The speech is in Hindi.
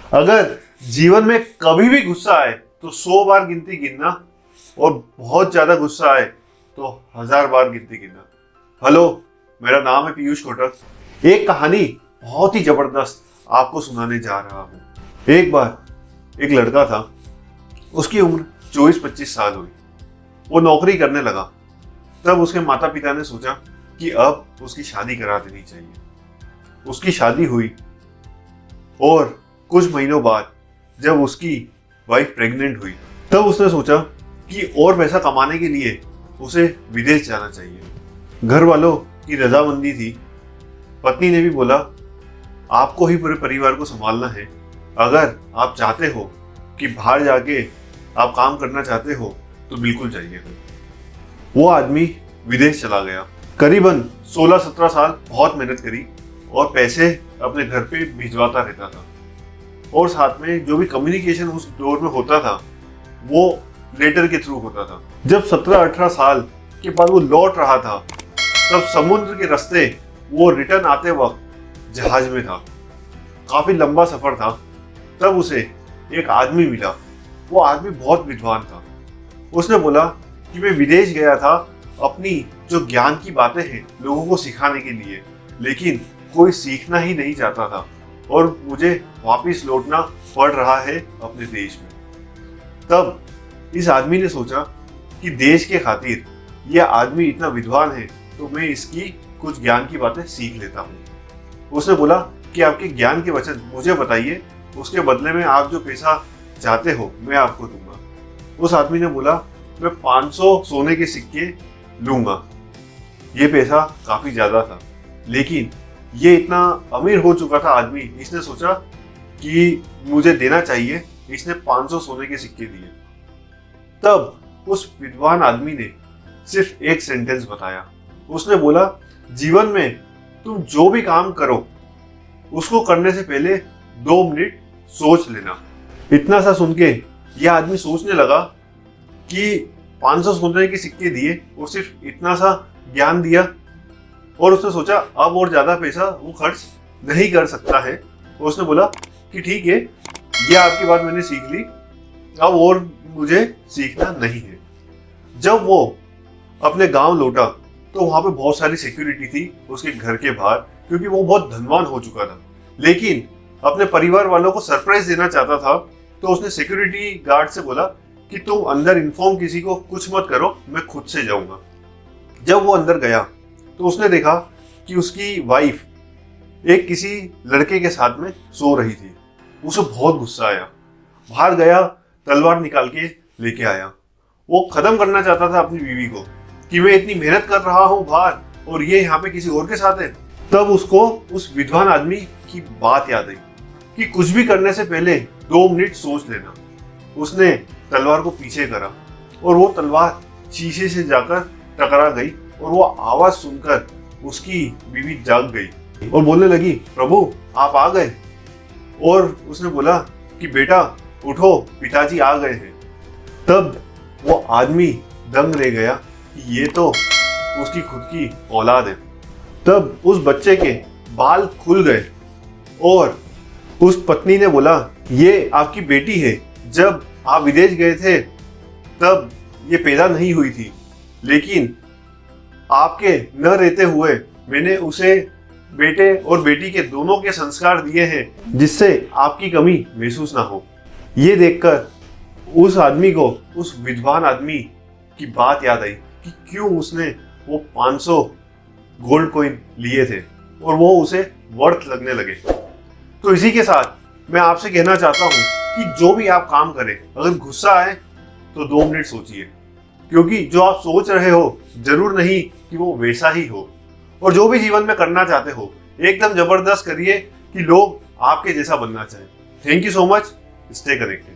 अगर जीवन में कभी भी गुस्सा आए तो 100 बार गिनती गिनना, और बहुत ज्यादा गुस्सा आए तो 1000 बार गिनती गिनना। हेलो, मेरा नाम है पीयूष कोटक। एक कहानी बहुत ही जबरदस्त आपको सुनाने जा रहा हूँ। एक बार एक लड़का था, उसकी उम्र 24-25 साल हुई। वो नौकरी करने लगा। तब उसके माता पिता ने सोचा कि अब उसकी शादी करा देनी चाहिए। उसकी शादी हुई और कुछ महीनों बाद जब उसकी वाइफ प्रेग्नेंट हुई, तब उसने सोचा कि और पैसा कमाने के लिए उसे विदेश जाना चाहिए। घर वालों की रजामंदी थी। पत्नी ने भी बोला, आपको ही पूरे परिवार को संभालना है। अगर आप चाहते हो कि बाहर जाके आप काम करना चाहते हो तो बिल्कुल जाइए। वो आदमी विदेश चला गया। करीबन 16-17 साल बहुत मेहनत करी और पैसे अपने घर पे भिजवाता रहता था, और साथ में जो भी कम्युनिकेशन उस दौर में होता था वो लेटर के थ्रू होता था। जब 17-18 साल के बाद वो लौट रहा था, तब समुद्र के रास्ते वो रिटर्न आते वक्त जहाज में था। काफी लंबा सफर था। तब उसे एक आदमी मिला। वो आदमी बहुत विद्वान था। उसने बोला कि मैं विदेश गया था अपनी जो ज्ञान की बातें हैं लोगों को सिखाने के लिए, लेकिन कोई सीखना ही नहीं चाहता था और मुझे वापस लौटना पड़ रहा है अपने देश में। तब इस आदमी ने सोचा कि देश के खातिर यह आदमी इतना विद्वान है तो मैं इसकी कुछ ज्ञान की बातें सीख लेता हूँ। उसने बोला कि आपके ज्ञान के वचन मुझे बताइए, उसके बदले में आप जो पैसा चाहते हो मैं आपको दूंगा। उस आदमी ने बोला, मैं 500 सोने के सिक्के लूंगा। ये पैसा काफी ज्यादा था, लेकिन ये इतना अमीर हो चुका था आदमी, इसने सोचा कि मुझे देना चाहिए। इसने 500 सोने के सिक्के दिए। तब उस विद्वान आदमी ने सिर्फ एक सेंटेंस बताया। उसने बोला, जीवन में तुम जो भी काम करो उसको करने से पहले 2 मिनट सोच लेना। इतना सा सुन के यह आदमी सोचने लगा कि 500 सोने के सिक्के दिए और सिर्फ इतना सा ज्ञान दिया, और उसने सोचा अब और ज्यादा पैसा वो खर्च नहीं कर सकता है। उसने बोला कि ठीक है, यह आपकी बात मैंने सीख ली, अब और मुझे सीखना नहीं है। जब वो अपने गांव लौटा तो वहां पे बहुत सारी सिक्योरिटी थी उसके घर के बाहर, क्योंकि वो बहुत धनवान हो चुका था। लेकिन अपने परिवार वालों को सरप्राइज देना चाहता था, तो उसने सिक्योरिटी गार्ड से बोला कि तुम अंदर इन्फॉर्म किसी को कुछ मत करो, मैं खुद से जाऊंगा। जब वो अंदर गया तो उसने देखा कि उसकी वाइफ एक किसी लड़के के साथ में सो रही थी। उसे बहुत गुस्सा आया। बाहर गया, तलवार निकाल के लेके आया। वो खत्म करना चाहता था अपनी बीवी को कि मैं इतनी मेहनत कर रहा हूँ बाहर और ये यहाँ पे किसी और के साथ है। तब उसको उस विद्वान आदमी की बात याद आई कि कुछ भी करने से पहले 2 मिनट सोच लेना। उसने तलवार को पीछे करा और वो तलवार शीशे से जाकर टकरा गई, और वो आवाज सुनकर उसकी बीवी जाग गई और बोलने लगी, प्रभु आप आ गए। और उसने बोला कि बेटा उठो, पिताजी आ गए हैं। तब वो आदमी दंग रह गया कि ये तो उसकी खुद की औलाद है। तब उस बच्चे के बाल खुल गए और उस पत्नी ने बोला, ये आपकी बेटी है। जब आप विदेश गए थे तब ये पैदा नहीं हुई थी, लेकिन आपके न रहते हुए मैंने उसे बेटे और बेटी के दोनों के संस्कार दिए हैं, जिससे आपकी कमी महसूस ना हो। ये देखकर उस आदमी को उस विद्वान आदमी की बात याद आई कि क्यों उसने वो 500 गोल्ड कॉइन लिए थे, और वो उसे वर्थ लगने लगे। तो इसी के साथ मैं आपसे कहना चाहता हूँ कि जो भी आप काम करें, अगर गुस्सा आए तो 2 मिनट सोचिए, क्योंकि जो आप सोच रहे हो जरूर नहीं कि वो वैसा ही हो। और जो भी जीवन में करना चाहते हो एकदम जबरदस्त करिए कि लोग आपके जैसा बनना चाहें। Thank you so much. Stay connected.